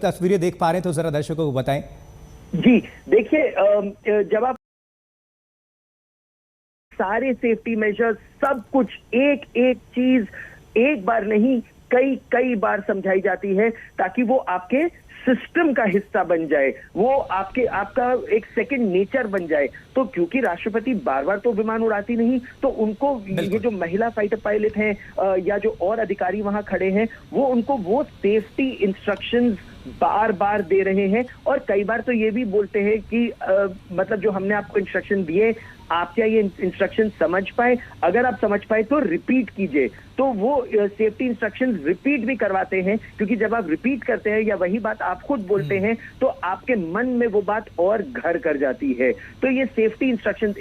तस्वीरें देख पा रहे हैं तो जरा दर्शकों को बताएं। जी देखिए, जब आप सारे सेफ्टी मेजर्स सब कुछ एक एक चीज एक बार नहीं कई बार समझाई जाती है ताकि वो आपके सिस्टम का हिस्सा बन जाए, वो आपका एक सेकंड नेचर बन जाए। तो क्योंकि राष्ट्रपति बार बार तो विमान उड़ाती नहीं, तो उनको ये जो महिला फाइटर पायलट हैं या जो और अधिकारी वहां खड़े हैं, वो उनको वो सेफ्टी इंस्ट्रक्शंस बार बार दे रहे हैं। और कई बार तो ये भी बोलते हैं कि मतलब जो हमने आपको इंस्ट्रक्शन दिए, आप क्या ये इंस्ट्रक्शन समझ पाए? अगर आप समझ पाए तो रिपीट कीजिए। तो वो सेफ्टी इंस्ट्रक्शंस रिपीट भी करवाते हैं, क्योंकि जब आप रिपीट करते हैं या वही बात आप खुद बोलते हैं तो आपके मन में वो बात और घर कर जाती है। तो ये safety instructions,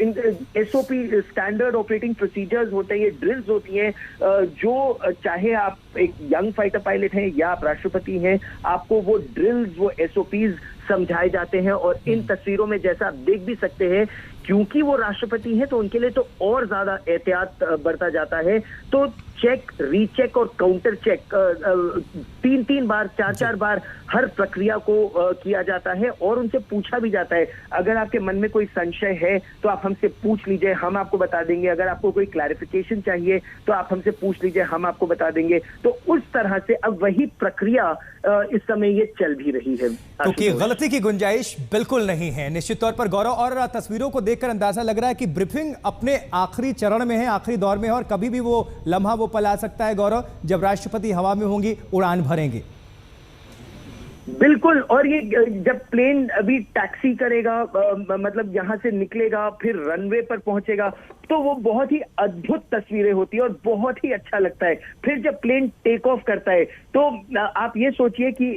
SOP standard operating procedures होते हैं, ये ड्रिल्स होती हैं, जो चाहे आप एक यंग फाइटर पायलट हैं या आप राष्ट्रपति हैं, आपको वो ड्रिल्स, वो एसओपीज समझाए जाते हैं। और इन तस्वीरों में जैसा आप देख भी सकते हैं, क्योंकि वो राष्ट्रपति हैं तो उनके लिए तो और ज्यादा एहतियात बरता जाता है। तो चेक, रीचेक और काउंटर चेक 3-3 बार 4-4 बार हर प्रक्रिया को किया जाता है। और उनसे पूछा भी जाता है, अगर आपके मन में कोई संशय है तो आप हमसे पूछ लीजिए, हम आपको बता देंगे। अगर आपको कोई क्लैरिफिकेशन चाहिए तो आप हमसे पूछ लीजिए, हम आपको बता देंगे। तो उस तरह से अब वही प्रक्रिया इस समय ये चल भी रही है, क्योंकि गलती की गुंजाइश बिल्कुल नहीं है निश्चित तौर पर गौरव। और तस्वीरों को देखकर अंदाजा लग रहा है कि ब्रीफिंग अपने आखिरी चरण में है, आखिरी दौर में है, और कभी भी वो लम्हा वो पल आ सकता है गौरव, जब राष्ट्रपति हवा में होंगी, उड़ान भरेंगे। बिल्कुल। और ये जब प्लेन अभी टैक्सी करेगा, मतलब यहां से निकलेगा, फिर रनवे पर पहुंचेगा, तो वो बहुत ही अद्भुत तस्वीरें होती है और बहुत ही अच्छा लगता है। फिर जब प्लेन टेक ऑफ करता है तो आप ये सोचिए कि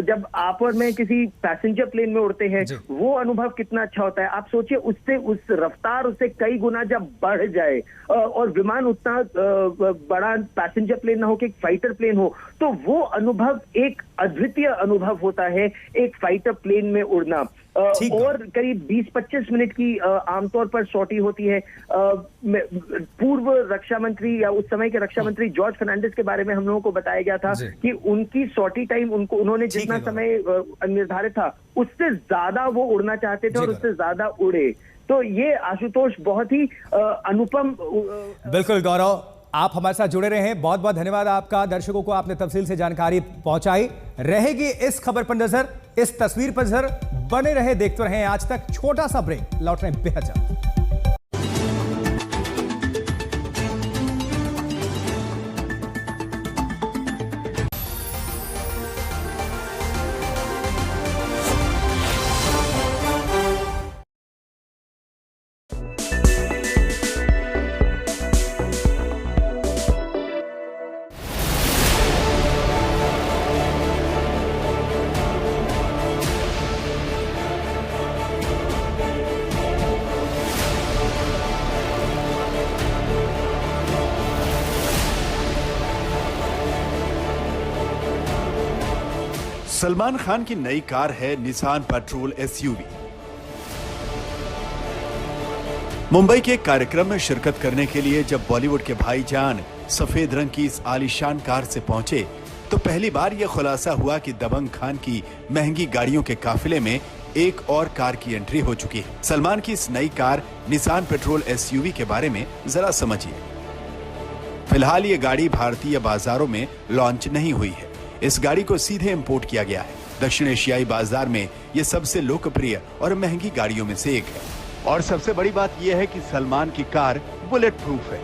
जब आप और मैं किसी पैसेंजर प्लेन में उड़ते हैं, वो अनुभव कितना अच्छा होता है। आप सोचिए उससे उस रफ्तार उससे कई गुना जब बढ़ जाए और विमान उतना बड़ा पैसेंजर प्लेन ना हो कि एक फाइटर प्लेन हो, तो वो अनुभव एक अद्वितीय अनुभव होता है, एक फाइटर प्लेन में उड़ना। और करीब 20-25 मिनट की आमतौर पर सॉर्टी होती है। पूर्व रक्षा मंत्री या उस समय के रक्षा मंत्री जॉर्ज फर्नांडिस के बारे में हम लोगों को बताया गया था कि उनकी सॉर्टी टाइम, उन्होंने जितना समय निर्धारित था उससे ज्यादा वो उड़ना चाहते थे और उससे ज्यादा उड़े। तो ये आशुतोष बहुत ही अनुपम। बिल्कुल गौरव, आप हमारे साथ जुड़े रहे हैं, बहुत बहुत धन्यवाद आपका। दर्शकों को आपने तफसील से जानकारी पहुंचाई। रहेगी इस खबर पर नजर, इस तस्वीर पर नजर, बने रहे, देखते रहें आज तक। छोटा सा ब्रेक, लौट रहे हैं बेहद जल्द। सलमान खान की नई कार है निसान पेट्रोल एसयूवी। मुंबई के एक कार्यक्रम में शिरकत करने के लिए जब बॉलीवुड के भाईजान सफेद रंग की इस आलीशान कार से पहुंचे, तो पहली बार यह खुलासा हुआ कि दबंग खान की महंगी गाड़ियों के काफिले में एक और कार की एंट्री हो चुकी है। सलमान की इस नई कार निसान पेट्रोल एसयूवी के बारे में जरा समझिए। फिलहाल ये गाड़ी भारतीय बाजारों में लॉन्च नहीं हुई है। इस गाड़ी को सीधे इंपोर्ट किया गया है। दक्षिण एशियाई बाजार में यह सबसे लोकप्रिय और महंगी गाड़ियों में से एक है। और सबसे बड़ी बात यह है कि सलमान की कार बुलेट प्रूफ है।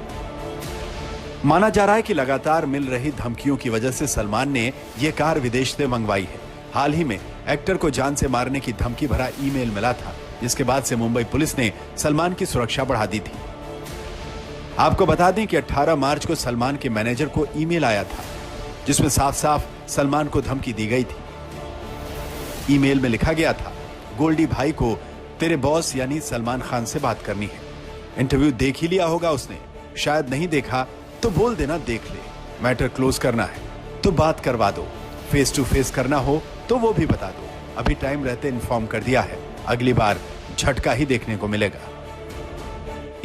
माना जा रहा है कि लगातार मिल रही धमकियों की वजह से सलमान ने यह कार विदेश से मंगवाई है। हाल ही में एक्टर को जान से मारने की धमकी भरा ईमेल मिला था, जिसके बाद से मुंबई पुलिस ने सलमान की सुरक्षा बढ़ा दी थी। आपको बता दें कि 18 मार्च को सलमान के मैनेजर को ईमेल आया था, जिसमें साफ साफ सलमान को धमकी दी गई थी। ईमेल में लिखा गया था, गोल्डी भाई को तेरे बॉस यानी सलमान खान से बात करनी है। इंटरव्यू देख ही लिया होगा उसने, शायद नहीं देखा तो बोल देना देख ले। मैटर क्लोज करना है तो बात करवा दो, फेस टू फेस करना हो तो वो भी बता दो। अभी टाइम रहते इन्फॉर्म कर दिया है, अगली बार झटका ही देखने को मिलेगा।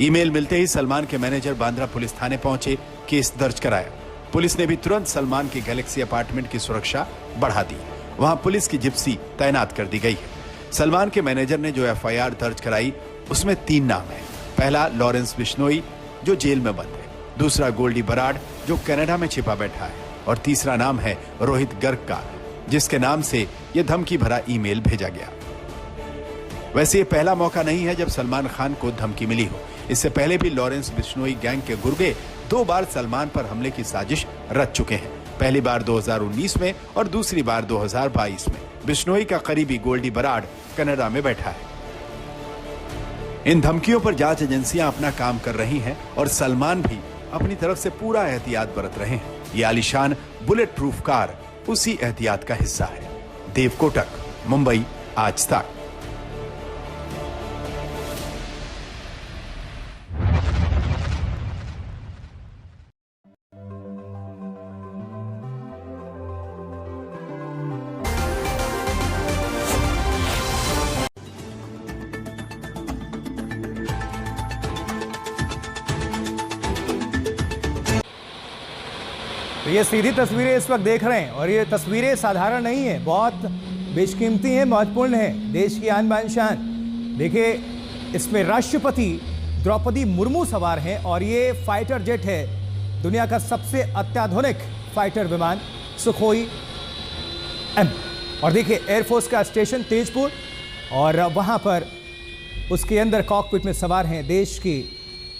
ईमेल मिलते ही सलमान के मैनेजर बांद्रा पुलिस थाने पहुंचे, केस दर्ज कराया। पुलिस ने भी तुरंत सलमान की गैलेक्सी अपार्टमेंट की सुरक्षा बढ़ा दी वहां पुलिस की जिप्सी तैनात कर दी गई है। सलमान के मैनेजर ने जो एफआईआर दर्ज कराई उसमें 3 नाम है। पहला लॉरेंस बिश्नोई जो जेल में बंद है, दूसरा गोल्डी बराड़ जो कनाडा में छिपा बैठा है और तीसरा नाम है रोहित गर्ग का, जिसके नाम से यह धमकी भरा ईमेल भेजा गया। वैसे ये पहला मौका नहीं है जब सलमान खान को धमकी मिली हो। इससे पहले भी लॉरेंस बिश्नोई गैंग के गुर्गे 2 बार सलमान पर हमले की साजिश रच चुके हैं। पहली बार 2019 में और दूसरी बार 2022 में। बिश्नोई का करीबी गोल्डी बराड़ कनाडा में बैठा है। इन धमकियों पर जांच एजेंसियां अपना काम कर रही हैं और सलमान भी अपनी तरफ से पूरा एहतियात बरत रहे हैं। ये आलीशान बुलेट प्रूफ कार उसी एहतियात का हिस्सा है। देव कोटक, मुंबई, आज तक। तो ये सीधी तस्वीरें इस वक्त देख रहे हैं और ये तस्वीरें साधारण नहीं है, बहुत बेशकीमती हैं, महत्वपूर्ण हैं, देश की आन बान शान। देखिए, इसमें राष्ट्रपति द्रौपदी मुर्मू सवार हैं और ये फाइटर जेट है, दुनिया का सबसे अत्याधुनिक फाइटर विमान सुखोई एम। और देखिए एयरफोर्स का स्टेशन तेजपुर और वहां पर उसके अंदर कॉकपिट में सवार हैं देश की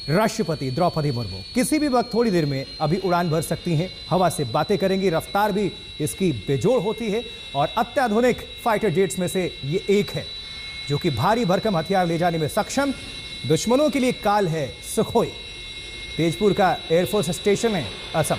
राष्ट्रपति द्रौपदी मुर्मू। किसी भी वक्त थोड़ी देर में अभी उड़ान भर सकती हैं, हवा से बातें करेंगी, रफ्तार भी इसकी बेजोड़ होती है और अत्याधुनिक फाइटर जेट्स में से ये एक है जो कि भारी भरकम हथियार ले जाने में सक्षम। दुश्मनों के लिए काल है सुखोई। तेजपुर का एयरफोर्स स्टेशन है असम।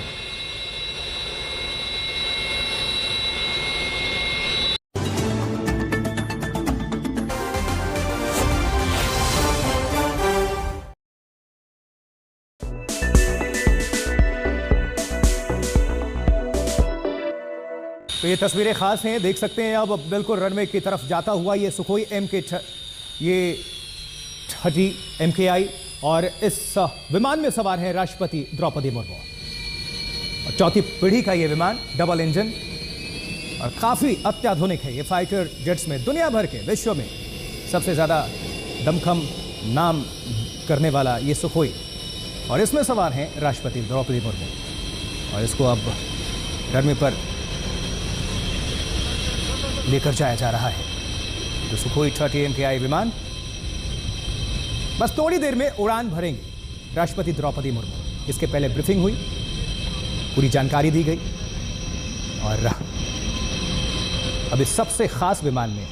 तो ये तस्वीरें खास हैं, देख सकते हैं अब बिल्कुल रनवे की तरफ जाता हुआ ये सुखोई MK-30 MKI और इस विमान में सवार है राष्ट्रपति द्रौपदी मुर्मू। और 4थी पीढ़ी का ये विमान, डबल इंजन और काफ़ी अत्याधुनिक है। ये फाइटर जेट्स में दुनिया भर के, विश्व में सबसे ज़्यादा दमखम नाम करने वाला ये सुखोई, और इसमें सवार हैं राष्ट्रपति द्रौपदी मुर्मू। और इसको अब रनवे पर लेकर जाया जा रहा है तो सुखोई 30 MKI विमान बस थोड़ी देर में उड़ान भरेंगे राष्ट्रपति द्रौपदी मुर्मू। इसके पहले ब्रीफिंग हुई, पूरी जानकारी दी गई और अब इस सबसे खास विमान में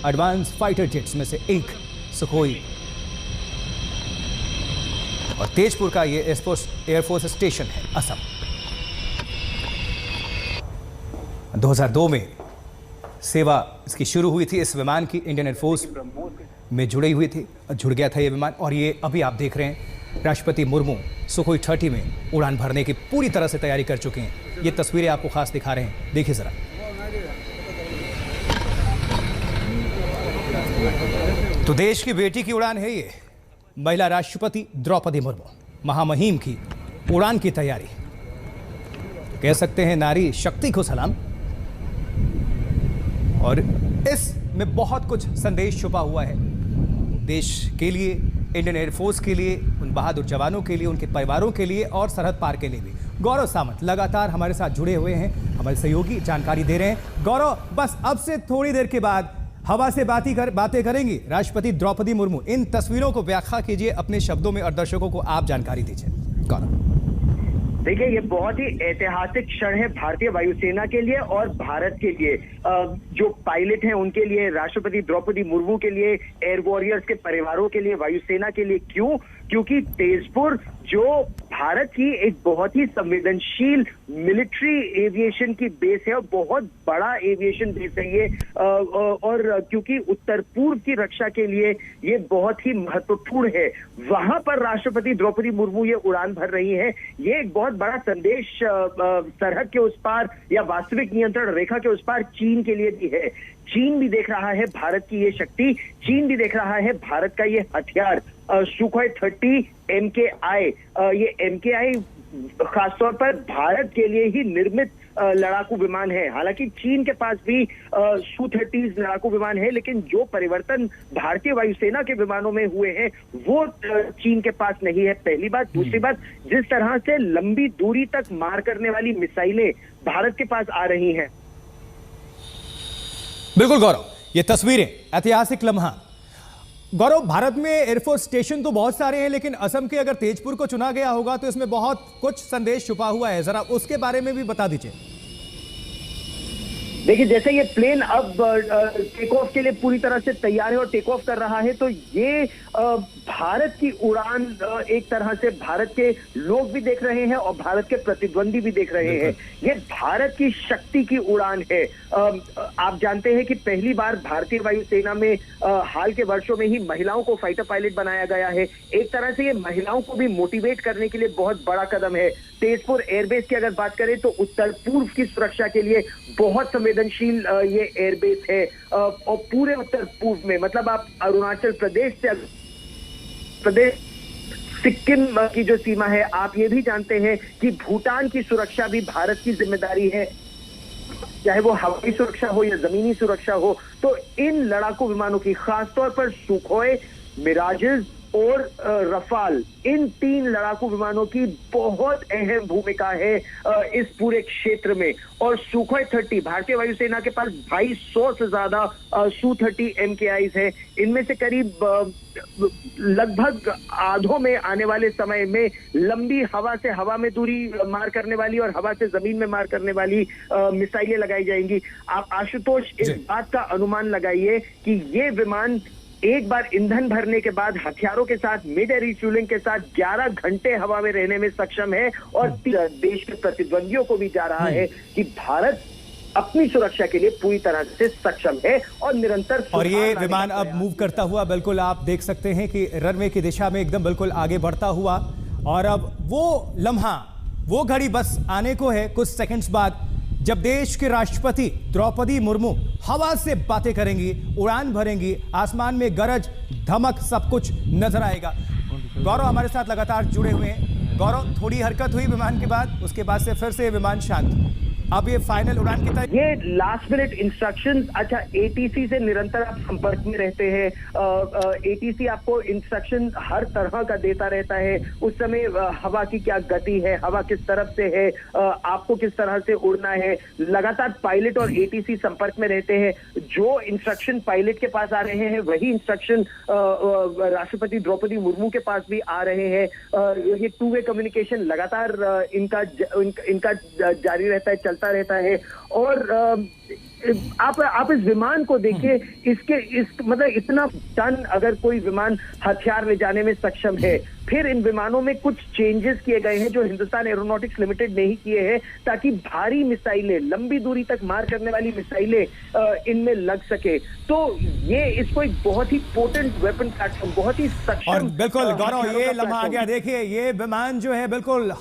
एडवांस फाइटर जेट्स में से एक सुखोई और तेजपुर का ये एयरफोर्स स्टेशन है असम। 2002 में सेवा इसकी शुरू हुई थी, इस विमान की इंडियन एयरफोर्स में जुड़ी हुई थी, जुड़ गया था ये विमान। और ये अभी आप देख रहे हैं राष्ट्रपति मुर्मू सुखोई 30 में उड़ान भरने की पूरी तरह से तैयारी कर चुके हैं। ये तस्वीरें आपको खास दिखा रहे हैं, देखिए जरा। तो देश की बेटी की उड़ान है ये, महिला राष्ट्रपति द्रौपदी मुर्मू, महामहिम की उड़ान की तैयारी। कह सकते हैं नारी शक्ति को सलाम। और इसमें बहुत कुछ संदेश छुपा हुआ है देश के लिए, इंडियन एयरफोर्स के लिए, उन बहादुर जवानों के लिए, उनके परिवारों के लिए और सरहद पार के लिए भी। गौरव सामंत लगातार हमारे साथ जुड़े हुए हैं, हमारे सहयोगी जानकारी दे रहे हैं। गौरव, बस अब से थोड़ी देर के बाद हवा से बातें करेंगी राष्ट्रपति द्रौपदी मुर्मू। इन तस्वीरों को व्याख्या कीजिए अपने शब्दों में और दर्शकों को आप जानकारी दीजिए। गौरव, देखिए, ये बहुत ही ऐतिहासिक क्षण है भारतीय वायुसेना के लिए और भारत के लिए। जो पायलट हैं उनके लिए, राष्ट्रपति द्रौपदी मुर्मू के लिए, एयर वॉरियर्स के परिवारों के लिए, वायुसेना के लिए। क्यों? क्योंकि तेजपुर जो भारत की एक बहुत ही संवेदनशील मिलिट्री एविएशन की बेस है और बहुत बड़ा एविएशन बेस है ये, और क्योंकि उत्तर पूर्व की रक्षा के लिए ये बहुत ही महत्वपूर्ण है, वहां पर राष्ट्रपति द्रौपदी मुर्मू ये उड़ान भर रही है। ये एक बहुत बड़ा संदेश सरहद के उस पार या वास्तविक नियंत्रण रेखा के उस पार चीन के लिए भी है। चीन भी देख रहा है भारत की ये शक्ति, चीन भी देख रहा है भारत का ये हथियार सुखोई 30 MKI। ये MKI खासतौर पर भारत के लिए ही निर्मित लड़ाकू विमान है। हालांकि चीन के पास भी Su-30 लड़ाकू विमान है, लेकिन जो परिवर्तन भारतीय वायुसेना के विमानों में हुए हैं वो चीन के पास नहीं है, पहली बात। दूसरी बात, जिस तरह से लंबी दूरी तक मार करने वाली मिसाइलें भारत के पास आ रही हैं। बिल्कुल गौरव, ये तस्वीरें ऐतिहासिक लम्हा। गौरव, भारत में एयरफोर्स स्टेशन तो बहुत सारे हैं, लेकिन असम के अगर तेजपुर को चुना गया होगा तो इसमें बहुत कुछ संदेश छुपा हुआ है, जरा उसके बारे में भी बता दीजिए। देखिए, जैसे ये प्लेन अब टेक ऑफ के लिए पूरी तरह से तैयार है और टेक ऑफ कर रहा है, तो ये भारत की उड़ान एक तरह से भारत के लोग भी देख रहे हैं और भारत के प्रतिद्वंदी भी देख रहे हैं। ये भारत की शक्ति की उड़ान है। आप जानते हैं कि पहली बार भारतीय वायुसेना में हाल के वर्षों में ही महिलाओं को फाइटर पायलट बनाया गया है। एक तरह से ये महिलाओं को भी मोटिवेट करने के लिए बहुत बड़ा कदम है। तेजपुर एयरबेस की अगर बात करें तो उत्तर पूर्व की सुरक्षा के लिए बहुत संवेदनशील ये एयरबेस है और पूरे उत्तर पूर्व में, मतलब आप अरुणाचल प्रदेश से सिक्किम की जो सीमा है, आप ये भी जानते हैं कि भूटान की सुरक्षा भी भारत की जिम्मेदारी है, चाहे वो हवाई सुरक्षा हो या जमीनी सुरक्षा हो। तो इन लड़ाकू विमानों की, खासतौर पर सुखोई, मिराजेस और रफाल, इन 3 लड़ाकू विमानों की बहुत अहम भूमिका है इस पूरे क्षेत्र में। और सुखोई 30, भारतीय वायुसेना के पास 2200 से ज्यादा Su-30 MKIs है। इनमें से करीब लगभग आधों में आने वाले समय में लंबी हवा से हवा में दूरी मार करने वाली और हवा से जमीन में मार करने वाली मिसाइलें लगाई जाएंगी। आप आशुतोष इस बात का अनुमान लगाइए कि ये विमान एक बार ईंधन भरने के बाद हथियारों के साथ, मिड एयर रिफ्यूलिंग के साथ 11 घंटे हवा में रहने में सक्षम है और देश के प्रतिद्वंदियों को भी जा रहा है कि भारत अपनी सुरक्षा के लिए पूरी तरह से सक्षम है और निरंतर। और ये विमान अब मूव करता हुआ बिल्कुल आप देख सकते हैं कि रनवे की दिशा में एकदम बिल्कुल आगे बढ़ता हुआ, और अब वो लम्हा, वो घड़ी बस आने को है कुछ सेकंड्स बाद, जब देश के राष्ट्रपति द्रौपदी मुर्मू हवा से बातें करेंगी, उड़ान भरेंगी, आसमान में गरज धमक सब कुछ नजर आएगा। गौरव हमारे साथ लगातार जुड़े हुए हैं। गौरव, थोड़ी हरकत हुई विमान के बाद, उसके बाद से फिर से विमान शांत। अब ये फाइनल उड़ान की तरह, ये लास्ट मिनट इंस्ट्रक्शंस। अच्छा, एटीसी से निरंतर आप संपर्क में रहते हैं। एटीसी आपको इंस्ट्रक्शन हर तरह का देता रहता है। उस समय हवा की क्या गति है, हवा किस तरफ से है, आपको किस तरह से उड़ना है, लगातार पायलट और एटीसी संपर्क में रहते हैं। जो इंस्ट्रक्शन पायलट के पास आ रहे हैं वही इंस्ट्रक्शन राष्ट्रपति द्रौपदी मुर्मू के पास भी आ रहे हैं। ये 2 वे कम्युनिकेशन लगातार इनका जारी रहता है, चलता रहता है। और आप इस विमान को देखिए, मतलब इतना टन अगर कोई विमान हथियार ले जाने में सक्षम है। फिर इन विमानों में कुछ चेंजेस किए गए हैं जो हिंदुस्तान एरोनॉटिक्स लिमिटेड ने ही किए हैं, ताकि भारी मिसाइलें, लंबी दूरी तक मार करने वाली मिसाइलें इनमें लग सके। तो ये इसको एक बहुत ही पोटेंट वेपन प्लेटफॉर्म, बहुत ही सक्षम। और बिल्कुल गौरव, ये लम्हा आ गया। देखिए, ये विमान जो है बिल्कुल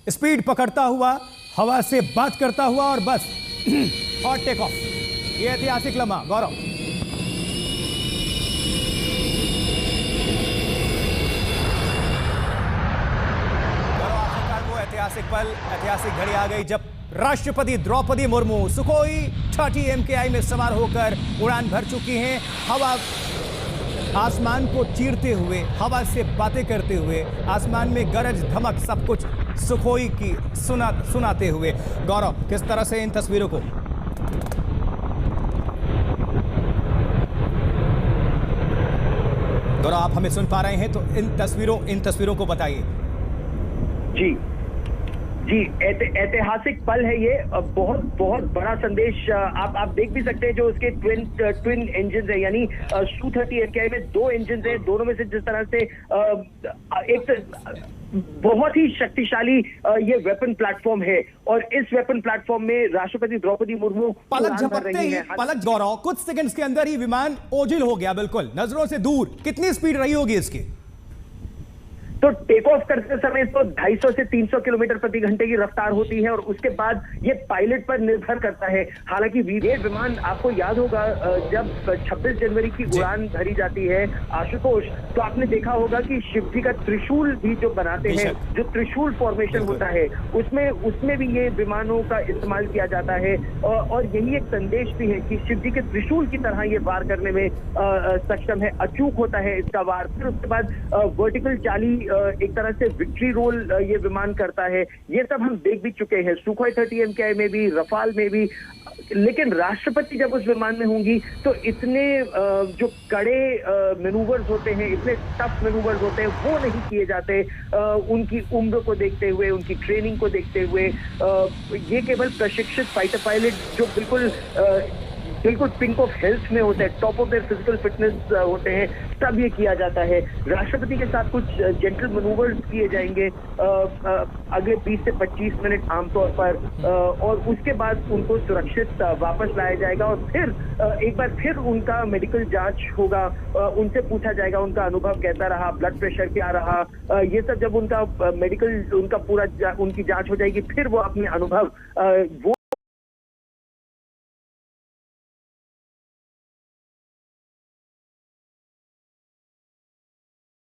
स्पीड पकड़ता हुआ, हवा से बात करता हुआ और बस और टेक ऑफ। ये ऐतिहासिक लम्हा। गौरव, आखिरकार वो ऐतिहासिक पल, ऐतिहासिक घड़ी आ गई जब राष्ट्रपति द्रौपदी मुर्मू सुखोई 30 MKI में सवार होकर उड़ान भर चुकी हैं। हवा, आसमान को चीरते हुए, हवा से बातें करते हुए, आसमान में गरज धमक सब कुछ सुखोई की सुनाते हुए। गौरव, किस तरह से इन तस्वीरों को, गौरव आप हमें सुन पा रहे हैं तो इन तस्वीरों को बताइए। जी, ऐतिहासिक पल है ये। बहुत बहुत बड़ा संदेश आप देख भी सकते हैं। जो उसके ट्विन इंजन है, यानी Su-30 MKI में 2 इंजन है, दोनों में से जिस तरह से एक बहुत ही शक्तिशाली ये वेपन प्लेटफॉर्म है। और इस वेपन प्लेटफॉर्म में राष्ट्रपति द्रौपदी मुर्मू पलक झपकते ही, पलक गौरव, कुछ सेकंड्स के अंदर ही विमान ओझल हो गया, बिल्कुल नजरों से दूर। कितनी स्पीड रही होगी इसकी? तो टेक ऑफ करते समय तो 250 से 300 किलोमीटर प्रति घंटे की रफ्तार होती है और उसके बाद ये पायलट पर निर्भर करता है। हालांकि ये विमान आपको याद होगा जब 26 जनवरी की उड़ान भरी जाती है आशुतोष, तो आपने देखा होगा कि शिव जी का त्रिशूल भी जो बनाते हैं, जो त्रिशूल फॉर्मेशन होता है, उसमें भी ये विमानों का इस्तेमाल किया जाता है और यही एक संदेश भी है कि शिव जी के त्रिशूल की तरह ये वार करने में सक्षम है, अचूक होता है इसका वार। फिर उसके बाद वर्टिकल चाली एक तरह से विक्ट्री रोल ये विमान करता है। ये सब हम देख भी चुके हैं सुखोई 30 MKI में भी, रफाल में भी। लेकिन राष्ट्रपति जब उस विमान में होंगी तो इतने जो कड़े मैनूवर्स होते हैं, इतने टफ मैनूवर्स होते हैं, वो नहीं किए जाते उनकी उम्र को देखते हुए, उनकी ट्रेनिंग को देखते हुए। ये केवल प्रशिक्षित फाइटर पायलट जो बिल्कुल पिंक ऑफ हेल्थ में होते हैं, top of their physical fitness होते हैं, तब ये किया जाता है। राष्ट्रपति के साथ कुछ जेंटल मैनूवर्स किए जाएंगे अगले 20 से 25 मिनट आमतौर पर, और उसके बाद उनको सुरक्षित वापस लाया जाएगा और फिर एक बार फिर उनका मेडिकल जांच होगा, उनसे पूछा जाएगा उनका अनुभव कैसा रहा, ब्लड प्रेशर क्या रहा। ये सब जब उनका मेडिकल उनकी जांच हो जाएगी, फिर वो अपने अनुभव वो